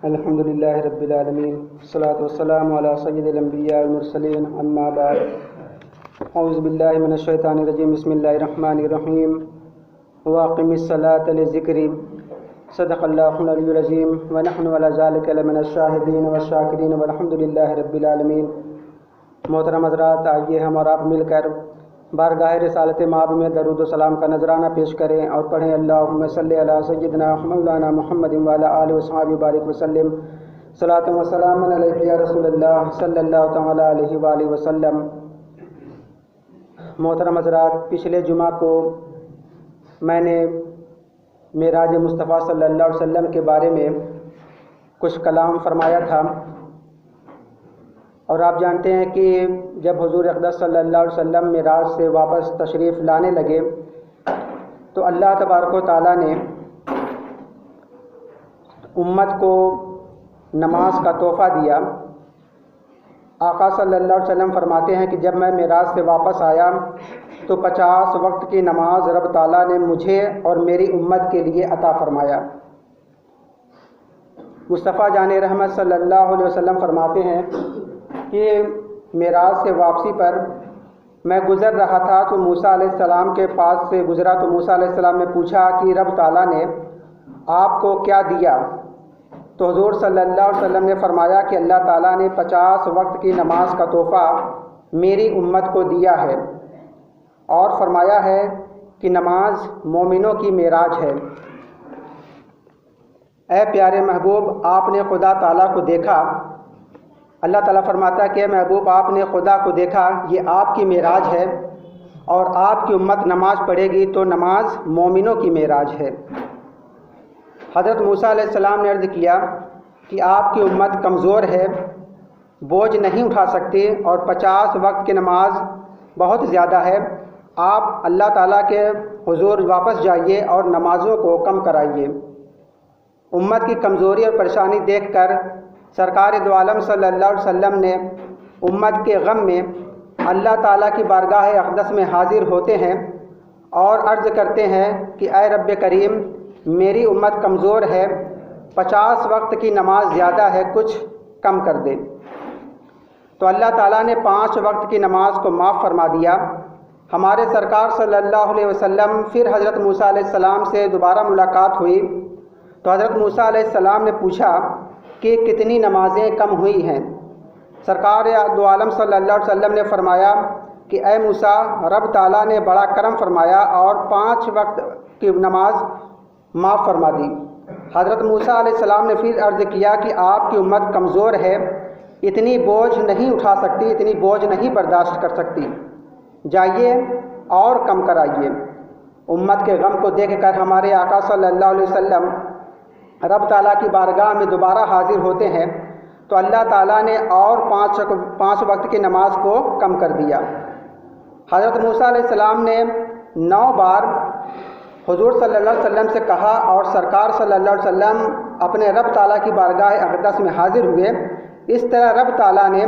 الحمد للہ رب العالمین والصلاة والسلام علی سید الانبیاء والمرسلین اما بعد اعوذ باللہ من الشیطان الرجیم بسم اللہ الرحمن الرحیم واقم الصلاة لذکری صدق اللہ العلی العظیم ونحن علی ذلک لمن الشاہدین والشاکرین والحمد للہ رب العالمین۔ محترم حضرات، آئیے ہم اور آپ مل کر بارگاہ رسالت مآب میں درود و سلام کا نذرانہ پیش کریں اور پڑھیں اللہم صلی علی سیدنا مولانا محمد وعلی آلہ وصحبہ بارک وسلم صلاۃ و سلام علیک یا رسول اللہ صلی اللہ تعالی علیہ وآلہ وسلم۔ محترم حضرات، پچھلے جمعہ کو میں نے معراج مصطفیٰ صلی اللہ علیہ وسلم کے بارے میں کچھ کلام فرمایا تھا، اور آپ جانتے ہیں کہ جب حضور اقدس صلی اللہ علیہ وسلم معراج سے واپس تشریف لانے لگے تو اللہ تبارک و تعالیٰ نے امت کو نماز کا تحفہ دیا۔ آقا صلی اللہ علیہ وسلم فرماتے ہیں کہ جب میں معراج سے واپس آیا تو 50 وقت کی نماز رب تعالیٰ نے مجھے اور میری امت کے لیے عطا فرمایا۔ مصطفیٰ جان رحمت صلی اللہ علیہ وسلم فرماتے ہیں کہ معراج سے واپسی پر میں گزر رہا تھا تو موسیٰ علیہ السلام کے پاس سے گزرا تو موسیٰ علیہ السلام نے پوچھا کہ رب تعالیٰ نے آپ کو کیا دیا؟ تو حضور صلی اللہ علیہ وسلم نے فرمایا کہ اللہ تعالیٰ نے 50 وقت کی نماز کا تحفہ میری امت کو دیا ہے، اور فرمایا ہے کہ نماز مومنوں کی معراج ہے۔ اے پیارے محبوب، آپ نے خدا تعالیٰ کو دیکھا۔ اللہ تعالیٰ فرماتا ہے کہ اے محبوب، آپ نے خدا کو دیکھا، یہ آپ کی معراج ہے، اور آپ کی امت نماز پڑھے گی تو نماز مومنوں کی معراج ہے۔ حضرت موسیٰ علیہ السلام نے عرض کیا کہ آپ کی امت کمزور ہے، بوجھ نہیں اٹھا سکتی، اور 50 وقت کی نماز بہت زیادہ ہے، آپ اللہ تعالیٰ کے حضور واپس جائیے اور نمازوں کو کم کرائیے۔ امت کی کمزوری اور پریشانی دیکھ کر سرکار دو عالم صلی اللہ علیہ وسلم نے امت کے غم میں اللہ تعالیٰ کی بارگاہ اقدس میں حاضر ہوتے ہیں اور عرض کرتے ہیں کہ اے رب کریم، میری امت کمزور ہے، 50 وقت کی نماز زیادہ ہے، کچھ کم کر دے۔ تو اللہ تعالیٰ نے 5 وقت کی نماز کو معاف فرما دیا۔ ہمارے سرکار صلی اللہ علیہ وسلم پھر حضرت موسیٰ علیہ السلام سے دوبارہ ملاقات ہوئی تو حضرت موسیٰ علیہ السلام نے پوچھا کہ کتنی نمازیں کم ہوئی ہیں؟ سرکار دو عالم صلی اللہ علیہ وسلم نے فرمایا کہ اے موسیٰ، رب تعالیٰ نے بڑا کرم فرمایا اور 5 وقت کی نماز معاف فرما دی۔ حضرت موسیٰ علیہ السلام نے پھر عرض کیا کہ آپ کی امت کمزور ہے، اتنی بوجھ نہیں اٹھا سکتی، اتنی بوجھ نہیں برداشت کر سکتی، جائیے اور کم کرائیے۔ امت کے غم کو دیکھ کر ہمارے آقا صلی اللہ علیہ وسلم رب تعالیٰ کی بارگاہ میں دوبارہ حاضر ہوتے ہیں تو اللہ تعالیٰ نے اور 5 وقت کی نماز کو کم کر دیا۔ حضرت موسیٰ علیہ السلام نے 9 بار حضور صلی اللہ علیہ وسلم سے کہا اور سرکار صلی اللہ علیہ وسلم اپنے رب تعالیٰ کی بارگاہ اقدس میں حاضر ہوئے۔ اس طرح رب تعالیٰ نے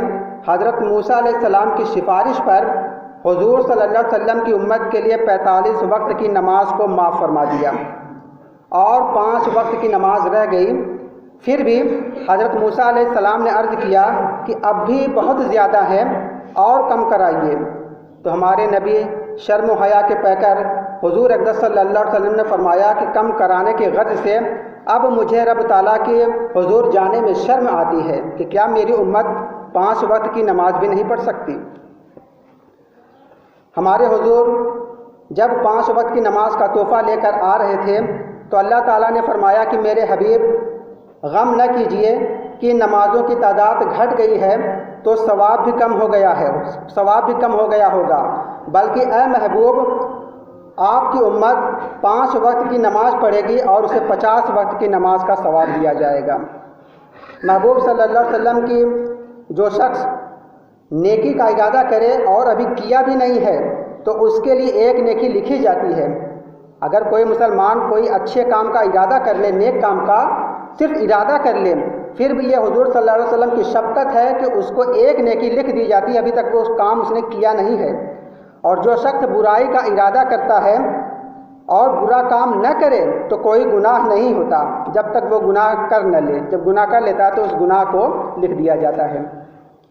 حضرت موسیٰ علیہ السلام کی سفارش پر حضور صلی اللہ علیہ وسلم کی امت کے لیے 45 وقت کی نماز کو معاف فرما دیا، اور 5 وقت کی نماز رہ گئی۔ پھر بھی حضرت موسیٰ علیہ السلام نے عرض کیا کہ اب بھی بہت زیادہ ہے اور کم کرائیے۔ تو ہمارے نبی شرم و حیا کے پیکر حضور اقدس صلی اللہ علیہ وسلم نے فرمایا کہ کم کرانے کے غرض سے اب مجھے رب تعالیٰ کے حضور جانے میں شرم آتی ہے کہ کیا میری امت 5 وقت کی نماز بھی نہیں پڑھ سکتی۔ ہمارے حضور جب 5 وقت کی نماز کا تحفہ لے کر آ رہے تھے تو اللہ تعالیٰ نے فرمایا کہ میرے حبیب، غم نہ کیجئے کہ نمازوں کی تعداد گھٹ گئی ہے تو ثواب بھی کم ہو گیا ہوگا، بلکہ اے محبوب، آپ کی امت 5 وقت کی نماز پڑھے گی اور اسے 50 وقت کی نماز کا ثواب دیا جائے گا۔ محبوب صلی اللہ علیہ وسلم کی جو شخص نیکی کا ارادہ کرے اور ابھی کیا بھی نہیں ہے تو اس کے لیے ایک نیکی لکھی جاتی ہے۔ اگر کوئی مسلمان کوئی اچھے کام کا ارادہ کر لے، نیک کام کا صرف ارادہ کر لے، پھر بھی یہ حضور صلی اللہ علیہ وسلم کی شفقت ہے کہ اس کو ایک نیکی لکھ دی جاتی ہے، ابھی تک وہ کام اس نے کیا نہیں ہے۔ اور جو شخص برائی کا ارادہ کرتا ہے اور برا کام نہ کرے تو کوئی گناہ نہیں ہوتا جب تک وہ گناہ کر نہ لے. جب گناہ کر لیتا ہے تو اس گناہ کو لکھ دیا جاتا ہے.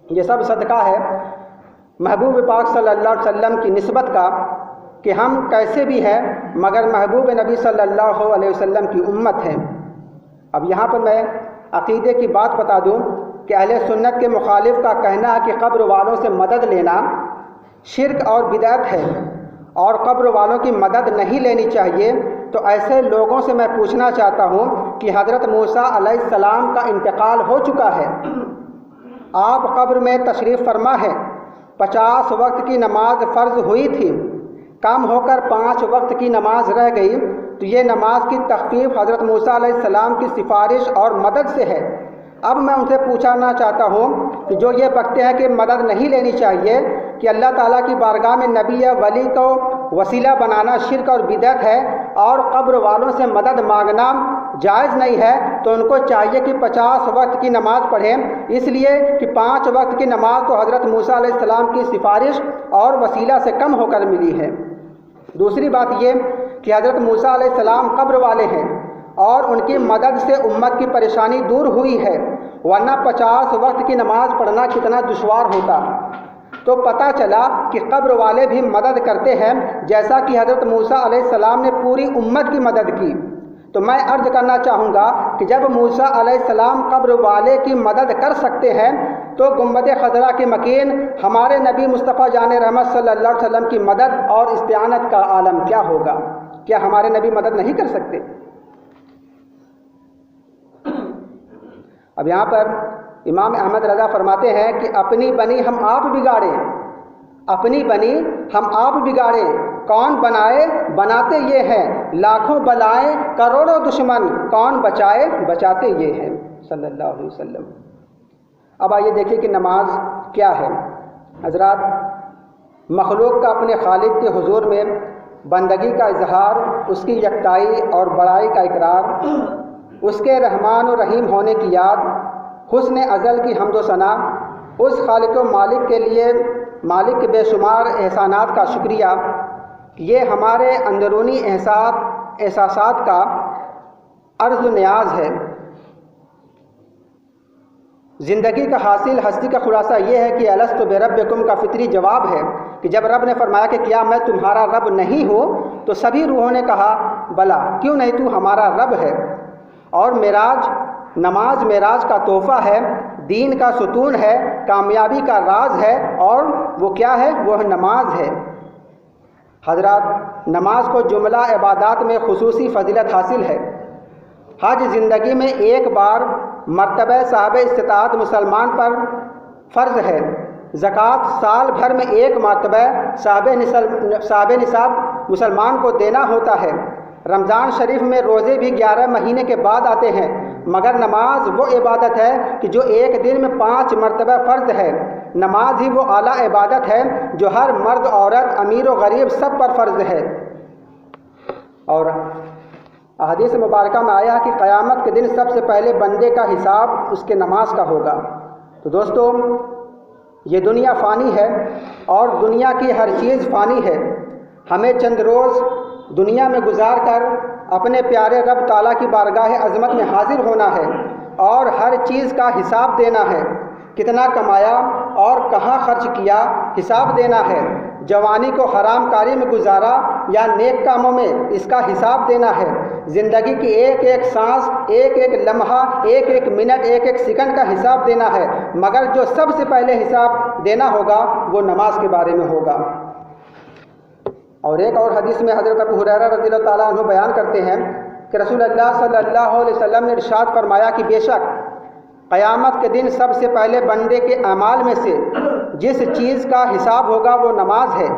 یہ سب صدقہ ہے محبوب پاک صلی اللہ علیہ وسلم کی نسبت کا کہ ہم کیسے بھی ہیں مگر محبوب نبی صلی اللہ علیہ وسلم کی امت ہیں. اب یہاں پر میں عقیدے کی بات بتا دوں کہ اہل سنت کے مخالف کا کہنا ہے کہ قبر والوں سے مدد لینا شرک اور بدعت ہے اور قبر والوں کی مدد نہیں لینی چاہیے. تو ایسے لوگوں سے میں پوچھنا چاہتا ہوں کہ حضرت موسیٰ علیہ السلام کا انتقال ہو چکا ہے, آپ قبر میں تشریف فرما ہے, 50 وقت کی نماز فرض ہوئی تھی, کم ہو کر 5 وقت کی نماز رہ گئی, تو یہ نماز کی تخفیف حضرت موسیٰ علیہ السلام کی سفارش اور مدد سے ہے. اب میں ان سے پوچھنا چاہتا ہوں کہ جو یہ بکتے ہیں کہ مدد نہیں لینی چاہیے, کہ اللہ تعالیٰ کی بارگاہ میں نبی یا ولی کو وسیلہ بنانا شرک اور بدعت ہے اور قبر والوں سے مدد مانگنا جائز نہیں ہے, تو ان کو چاہیے کہ 50 وقت کی نماز پڑھیں, اس لیے کہ 5 وقت کی نماز تو حضرت موسیٰ علیہ السلام کی سفارش اور وسیلہ سے کم ہو کر ملی ہے. دوسری بات یہ کہ حضرت موسیٰ علیہ السلام قبر والے ہیں اور ان کی مدد سے امت کی پریشانی دور ہوئی ہے, ورنہ 50 وقت کی نماز پڑھنا کتنا دشوار ہوتا. تو پتہ چلا کہ قبر والے بھی مدد کرتے ہیں جیسا کہ حضرت موسیٰ علیہ السلام نے پوری امت کی مدد کی. تو میں عرض کرنا چاہوں گا کہ جب موسیٰ علیہ السلام قبر والے کی مدد کر سکتے ہیں تو گنبد خضرا کے مکین ہمارے نبی مصطفیٰ جان رحمت صلی اللہ علیہ وسلم کی مدد اور استعانت کا عالم کیا ہوگا؟ کیا ہمارے نبی مدد نہیں کر سکتے؟ اب یہاں پر امام احمد رضا فرماتے ہیں کہ اپنی بنی ہم آپ بگاڑیں, اپنی بنی ہم آپ بگاڑیں, کون بنائے بناتے یہ ہیں, لاکھوں بلائیں کروڑوں دشمن, کون بچائے بچاتے یہ ہیں صلی اللہ علیہ وسلم. اب آئیے دیکھیے کہ نماز کیا ہے. حضرات, مخلوق کا اپنے خالق کے حضور میں بندگی کا اظہار, اس کی یکتائی اور بڑائی کا اقرار, اس کے رحمان و رحیم ہونے کی یاد, حسن ازل کی حمد و ثنا, اس خالق و مالک کے لیے مالک کے بے شمار احسانات کا شکریہ, یہ ہمارے اندرونی احساسات کا عرض و نیاز ہے. زندگی کا حاصل ہستی کا خلاصہ یہ ہے کہ الست بربکم کا فطری جواب ہے کہ جب رب نے فرمایا کہ کیا میں تمہارا رب نہیں ہوں, تو سبھی روحوں نے کہا بلا, کیوں نہیں, تو ہمارا رب ہے. اور معراج, نماز معراج کا تحفہ ہے, دین کا ستون ہے, کامیابی کا راز ہے, اور وہ کیا ہے, وہ نماز ہے. حضرات, نماز کو جملہ عبادات میں خصوصی فضیلت حاصل ہے. حج زندگی میں ایک بار مرتبہ صاحب استطاعت مسلمان پر فرض ہے. زکوٰۃ سال بھر میں ایک مرتبہ صاحب نصاب مسلمان کو دینا ہوتا ہے. رمضان شریف میں روزے بھی 11 مہینے کے بعد آتے ہیں, مگر نماز وہ عبادت ہے کہ جو ایک دن میں 5 مرتبہ فرض ہے. نماز ہی وہ اعلیٰ عبادت ہے جو ہر مرد عورت امیر و غریب سب پر فرض ہے. اور احادیث مبارکہ میں آیا کہ قیامت کے دن سب سے پہلے بندے کا حساب اس کے نماز کا ہوگا. تو دوستو, یہ دنیا فانی ہے اور دنیا کی ہر چیز فانی ہے. ہمیں چند روز دنیا میں گزار کر اپنے پیارے رب تعالیٰ کی بارگاہ عظمت میں حاضر ہونا ہے اور ہر چیز کا حساب دینا ہے. کتنا کمایا اور کہاں خرچ کیا, حساب دینا ہے. جوانی کو حرام کاری میں گزارا یا نیک کاموں میں, اس کا حساب دینا ہے. زندگی کی ایک ایک سانس, ایک ایک لمحہ, ایک ایک منٹ, ایک ایک سیکنڈ کا حساب دینا ہے. مگر جو سب سے پہلے حساب دینا ہوگا وہ نماز کے بارے میں ہوگا. اور ایک اور حدیث میں حضرت ابو ہریرہ رضی اللہ تعالیٰ عنہ بیان کرتے ہیں کہ رسول اللہ صلی اللہ علیہ وسلم نے ارشاد فرمایا کہ بے شک قیامت کے دن سب سے پہلے بندے کے اعمال میں سے جس چیز کا حساب ہوگا وہ نماز ہے.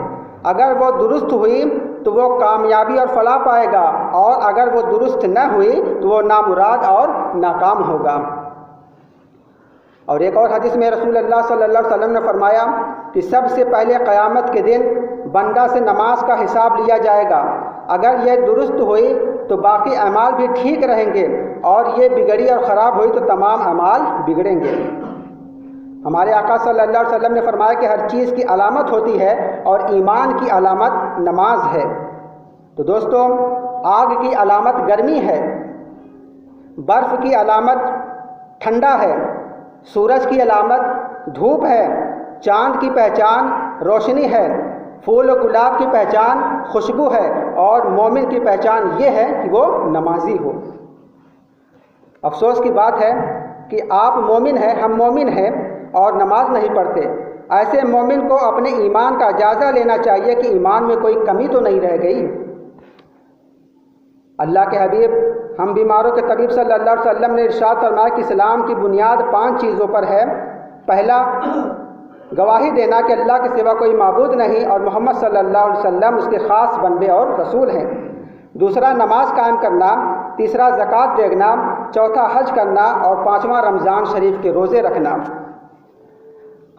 اگر وہ درست ہوئی تو وہ کامیابی اور فلاح پائے گا, اور اگر وہ درست نہ ہوئی تو وہ نامراد اور ناکام ہوگا. اور ایک اور حدیث میں رسول اللہ صلی اللہ علیہ وسلم نے فرمایا کہ سب سے پہلے قیامت کے دن بندہ سے نماز کا حساب لیا جائے گا. اگر یہ درست ہوئی تو باقی اعمال بھی ٹھیک رہیں گے, اور یہ بگڑی اور خراب ہوئی تو تمام اعمال بگڑیں گے. ہمارے آقا صلی اللہ علیہ وسلم نے فرمایا کہ ہر چیز کی علامت ہوتی ہے اور ایمان کی علامت نماز ہے. تو دوستوں، آگ کی علامت گرمی ہے، برف کی علامت ٹھنڈا ہے، سورج کی علامت دھوپ ہے، چاند کی پہچان روشنی ہے، پھول و گلاب کی پہچان خوشبو ہے، اور مومن کی پہچان یہ ہے کہ وہ نمازی ہو۔ افسوس کی بات ہے کہ آپ مومن ہیں، ہم مومن ہیں اور نماز نہیں پڑھتے۔ ایسے مومن کو اپنے ایمان کا جائزہ لینا چاہیے کہ ایمان میں کوئی کمی تو نہیں رہ گئی۔ اللہ کے حبیب ہم بیماروں کے طبیب صلی اللہ علیہ وسلم نے ارشاد فرمایا کہ اسلام کی بنیاد 5 چیزوں پر ہے۔ پہلا، گواہی دینا کہ اللہ کے سوا کوئی معبود نہیں اور محمد صلی اللہ علیہ وسلم اس کے خاص بندے اور رسول ہیں۔ دوسرا، نماز قائم کرنا۔ تیسرا، زکوٰۃ دینا۔ چوتھا، حج کرنا، اور پانچواں، رمضان شریف کے روزے رکھنا۔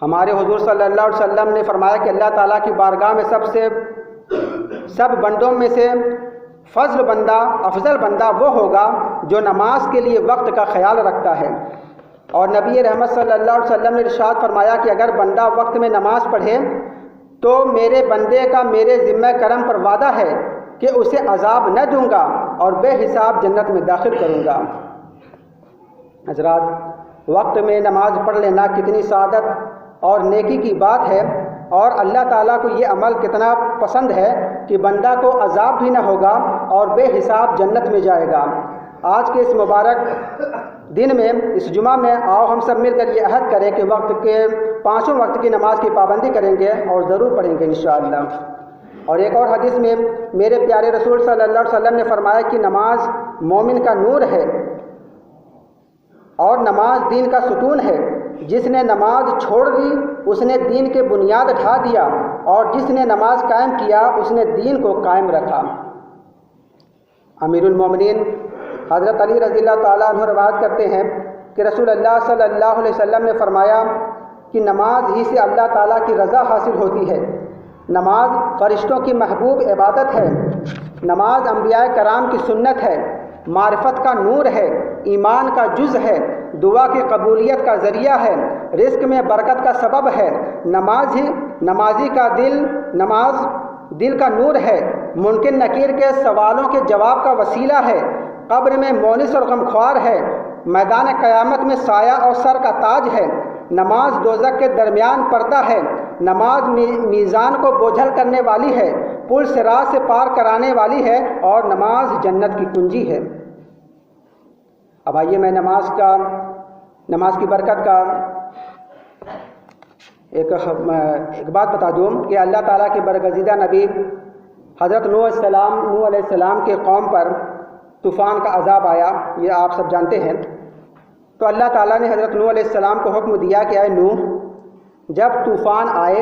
ہمارے حضور صلی اللہ علیہ وسلم نے فرمایا کہ اللہ تعالیٰ کی بارگاہ میں سب بندوں میں سے افضل بندہ وہ ہوگا جو نماز کے لیے وقت کا خیال رکھتا ہے۔ اور نبی رحمت صلی اللہ علیہ وسلم نے ارشاد فرمایا کہ اگر بندہ وقت میں نماز پڑھے تو میرے بندے کا میرے ذمہ کرم پر وعدہ ہے کہ اسے عذاب نہ دوں گا اور بے حساب جنت میں داخل کروں گا۔ حضرات، وقت میں نماز پڑھ لینا کتنی سعادت اور نیکی کی بات ہے، اور اللہ تعالیٰ کو یہ عمل کتنا پسند ہے کہ بندہ کو عذاب بھی نہ ہوگا اور بے حساب جنت میں جائے گا۔ آج کے اس مبارک دن میں، اس جمعہ میں، آؤ ہم سب مل کر یہ عہد کریں کہ وقت کے 5 وقت کی نماز کی پابندی کریں گے اور ضرور پڑھیں گے انشاءاللہ۔ اور ایک اور حدیث میں میرے پیارے رسول صلی اللہ علیہ وسلم نے فرمایا کہ نماز مومن کا نور ہے اور نماز دین کا ستون ہے۔ جس نے نماز چھوڑ دی اس نے دین کے بنیاد ڈھا دیا، اور جس نے نماز قائم کیا اس نے دین کو قائم رکھا۔ امیر المومنین حضرت علی رضی اللہ تعالیٰ عنہ روایت کرتے ہیں کہ رسول اللہ صلی اللہ علیہ وسلم نے فرمایا کہ نماز ہی سے اللہ تعالیٰ کی رضا حاصل ہوتی ہے۔ نماز فرشتوں کی محبوب عبادت ہے۔ نماز انبیاء کرام کی سنت ہے، معرفت کا نور ہے، ایمان کا جز ہے، دعا کی قبولیت کا ذریعہ ہے، رزق میں برکت کا سبب ہے۔ نمازی کا نماز دل کا نور ہے، منکر نکیر کے سوالوں کے جواب کا وسیلہ ہے، قبر میں مونس اور غمخوار ہے، میدان قیامت میں سایہ اور سر کا تاج ہے۔ نماز دوزخ کے درمیان پردہ ہے، نماز میزان کو بوجھل کرنے والی ہے، پل صراط سے پار کرانے والی ہے، اور نماز جنت کی کنجی ہے۔ اب آئیے میں نماز کی برکت کا ایک بات بتا دوں کہ اللہ تعالیٰ کے برگزیدہ نبی حضرت نوح علیہ السلام کے قوم پر طوفان کا عذاب آیا، یہ آپ سب جانتے ہیں۔ تو اللہ تعالیٰ نے حضرت نوح علیہ السلام کو حکم دیا کہ اے نوح، جب طوفان آئے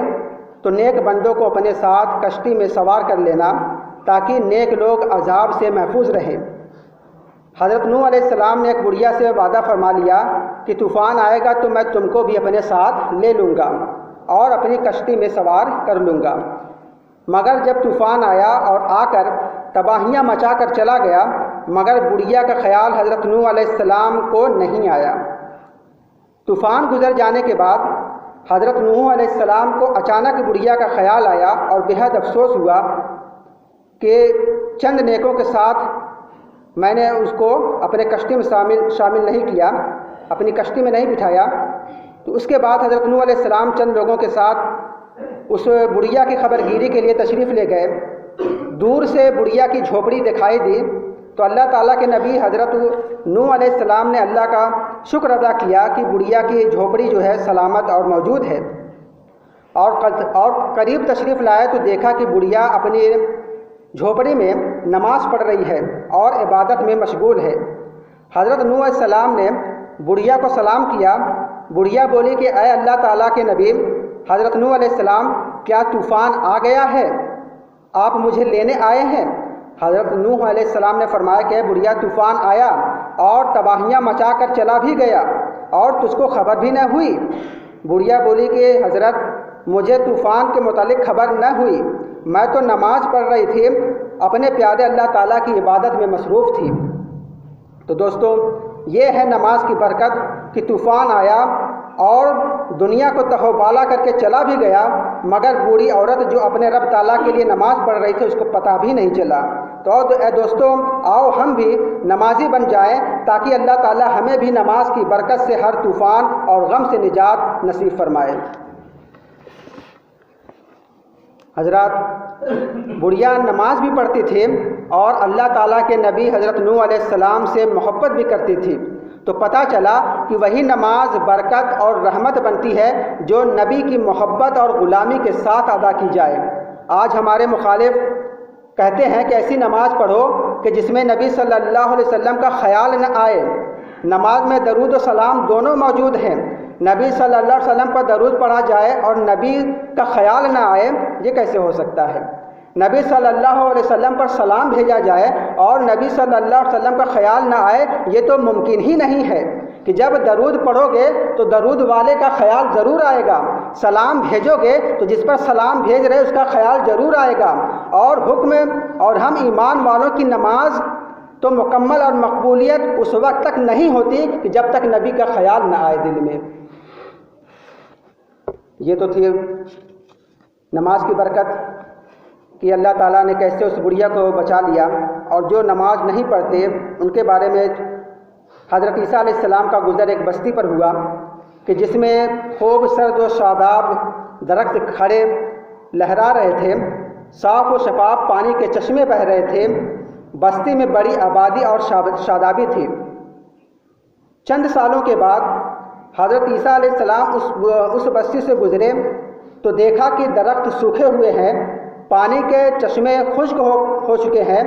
تو نیک بندوں کو اپنے ساتھ کشتی میں سوار کر لینا تاکہ نیک لوگ عذاب سے محفوظ رہیں۔ حضرت نوح علیہ السلام نے ایک بڑھیا سے وعدہ فرما لیا کہ طوفان آئے گا تو میں تم کو بھی اپنے ساتھ لے لوں گا اور اپنی کشتی میں سوار کر لوں گا۔ مگر جب طوفان آیا اور آ کر تباہیاں مچا کر چلا گیا، مگر بڑھیا کا خیال حضرت نوح علیہ السلام کو نہیں آیا۔ طوفان گزر جانے کے بعد حضرت نوح علیہ السلام کو اچانک بڑھیا کا خیال آیا اور بہت افسوس ہوا کہ چند نیکوں کے ساتھ میں نے اس کو اپنے کشتی میں شامل نہیں کیا، اپنی کشتی میں نہیں بٹھایا۔ تو اس کے بعد حضرت نوح علیہ السلام چند لوگوں کے ساتھ اس بڑھیا کی خبر گیری کے لیے تشریف لے گئے۔ دور سے بڑھیا کی جھوپڑی دکھائی دی تو اللہ تعالیٰ کے نبی حضرت نوح علیہ السلام نے اللہ کا شکر ادا کیا کہ بڑھیا کی جھوپڑی جو ہے سلامت اور موجود ہے، اور قریب تشریف لائے تو دیکھا کہ بڑھیا اپنی جھوپڑی میں نماز پڑھ رہی ہے اور عبادت میں مشغول ہے۔ حضرت نوح علیہ السلام نے بڑھیا کو سلام کیا۔ بڑھیا بولی کہ اے اللہ تعالیٰ کے نبی حضرت نوح علیہ السلام، کیا طوفان آ گیا ہے؟ آپ مجھے لینے آئے ہیں؟ حضرت نوح علیہ السلام نے فرمایا کہ بڑھیا طوفان آیا اور تباہیاں مچا کر چلا بھی گیا اور تجھ کو خبر بھی نہ ہوئی۔ بڑھیا بولی کہ حضرت مجھے طوفان کے متعلق خبر نہ ہوئی، میں تو نماز پڑھ رہی تھی، اپنے پیارے اللہ تعالیٰ کی عبادت میں مصروف تھی۔ تو دوستو، یہ ہے نماز کی برکت کہ طوفان آیا اور دنیا کو تہوبالا کر کے چلا بھی گیا، مگر بوڑھی عورت جو اپنے رب تعالیٰ کے لیے نماز پڑھ رہی تھی اس کو پتہ بھی نہیں چلا۔ تو اے دوستوں، آؤ ہم بھی نمازی بن جائیں تاکہ اللہ تعالیٰ ہمیں بھی نماز کی برکت سے ہر طوفان اور غم سے نجات نصیب فرمائے۔ حضرات، بڑھیا نماز بھی پڑھتی تھی اور اللہ تعالیٰ کے نبی حضرت نوح علیہ السلام سے محبت بھی کرتی تھی، تو پتہ چلا کہ وہی نماز برکت اور رحمت بنتی ہے جو نبی کی محبت اور غلامی کے ساتھ ادا کی جائے۔ آج ہمارے مخالف کہتے ہیں کہ ایسی نماز پڑھو کہ جس میں نبی صلی اللہ علیہ وسلم کا خیال نہ آئے۔ نماز میں درود و سلام دونوں موجود ہیں، نبی صلی اللہ علیہ وسلم پر درود پڑھا جائے اور نبی کا خیال نہ آئے، یہ کیسے ہو سکتا ہے؟ نبی صلی اللہ علیہ وسلم پر سلام بھیجا جائے اور نبی صلی اللہ علیہ وسلم کا خیال نہ آئے، یہ تو ممکن ہی نہیں ہے کہ جب درود پڑھو گے تو درود والے کا خیال ضرور آئے گا، سلام بھیجو گے تو جس پر سلام بھیج رہے اس کا خیال ضرور آئے گا۔ اور حکم اور ہم ایمان والوں کی نماز تو مکمل اور مقبولیت اس وقت تک نہیں ہوتی کہ جب تک نبی کا خیال نہ آئے دل میں۔ یہ تو تھی نماز کی برکت کہ اللہ تعالیٰ نے کیسے اس بڑھیا کو بچا لیا، اور جو نماز نہیں پڑھتے ان کے بارے میں حضرت عیسیٰ علیہ السلام کا گزر ایک بستی پر ہوا کہ جس میں خوب سرد و شاداب درخت کھڑے لہرا رہے تھے، صاف و شفاف پانی کے چشمے بہہ رہے تھے، بستی میں بڑی آبادی اور شادابی تھی۔ چند سالوں کے بعد حضرت عیسیٰ علیہ السلام اس بستی سے گزرے تو دیکھا کہ درخت سوکھے ہوئے ہیں، پانی کے چشمے خشک ہو چکے ہیں،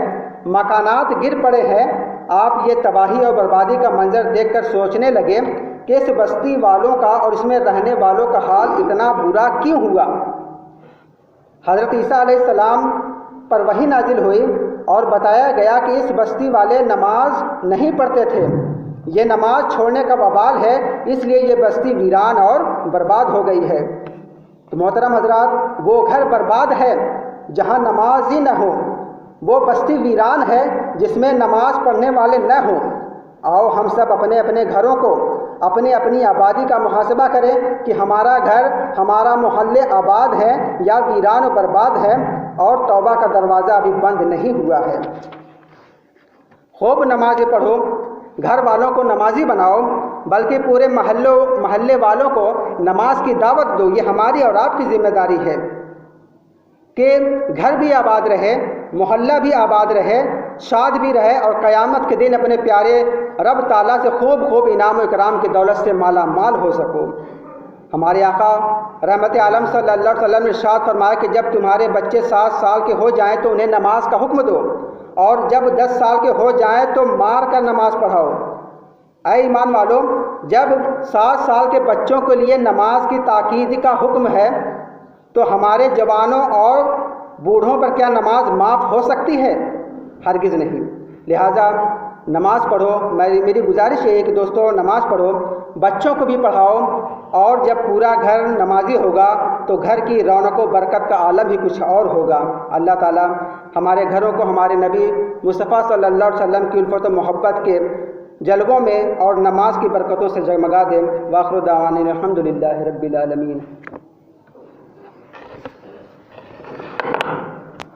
مکانات گر پڑے ہیں۔ آپ یہ تباہی اور بربادی کا منظر دیکھ کر سوچنے لگے کہ اس بستی والوں کا اور اس میں رہنے والوں کا حال اتنا برا کیوں ہوا؟ حضرت عیسیٰ علیہ السلام پر وحی نازل ہوئی اور بتایا گیا کہ اس بستی والے نماز نہیں پڑھتے تھے، یہ نماز چھوڑنے کا وبال ہے، اس لیے یہ بستی ویران اور برباد ہو گئی ہے۔ تو محترم حضرات، وہ گھر برباد ہے جہاں نماز ہی نہ ہو، وہ بستی ویران ہے جس میں نماز پڑھنے والے نہ ہوں۔ آؤ ہم سب اپنے اپنے گھروں کو، اپنی اپنی آبادی کا محاسبہ کریں کہ ہمارا گھر، ہمارا محلے آباد ہے یا ویران و برباد ہے، اور توبہ کا دروازہ ابھی بند نہیں ہوا ہے۔ خوب نمازیں پڑھو، گھر والوں کو نمازی بناؤ، بلکہ پورے محلے والوں کو نماز کی دعوت دو۔ یہ ہماری اور آپ کی ذمہ داری ہے کہ گھر بھی آباد رہے، محلہ بھی آباد رہے، شاد بھی رہے، اور قیامت کے دن اپنے پیارے رب تعالیٰ سے خوب انعام و اکرام کی دولت سے مالا مال ہو سکو۔ ہمارے آقا رحمت عالم صلی اللہ علیہ وسلم نے ارشاد فرمایا کہ جب تمہارے بچے 7 سال کے ہو جائیں تو انہیں نماز کا حکم دو، اور جب 10 سال کے ہو جائیں تو مار کر نماز پڑھاؤ۔ اے ایمان والو، جب 7 سال کے بچوں کے لیے نماز کی تاکید کا حکم ہے تو ہمارے جوانوں اور بوڑھوں پر کیا نماز معاف ہو سکتی ہے؟ ہرگز نہیں۔ لہٰذا نماز پڑھو۔ میری گزارش ہے کہ دوستو نماز پڑھو، بچوں کو بھی پڑھاؤ، اور جب پورا گھر نمازی ہوگا تو گھر کی رونق و برکت کا عالم ہی کچھ اور ہوگا۔ اللہ تعالیٰ ہمارے گھروں کو ہمارے نبی مصطفیٰ صلی اللہ علیہ وسلم کی الفت و محبت کے جلووں میں اور نماز کی برکتوں سے جگمگا دے۔ وآخر دعوانا الحمد للہ رب العالمین۔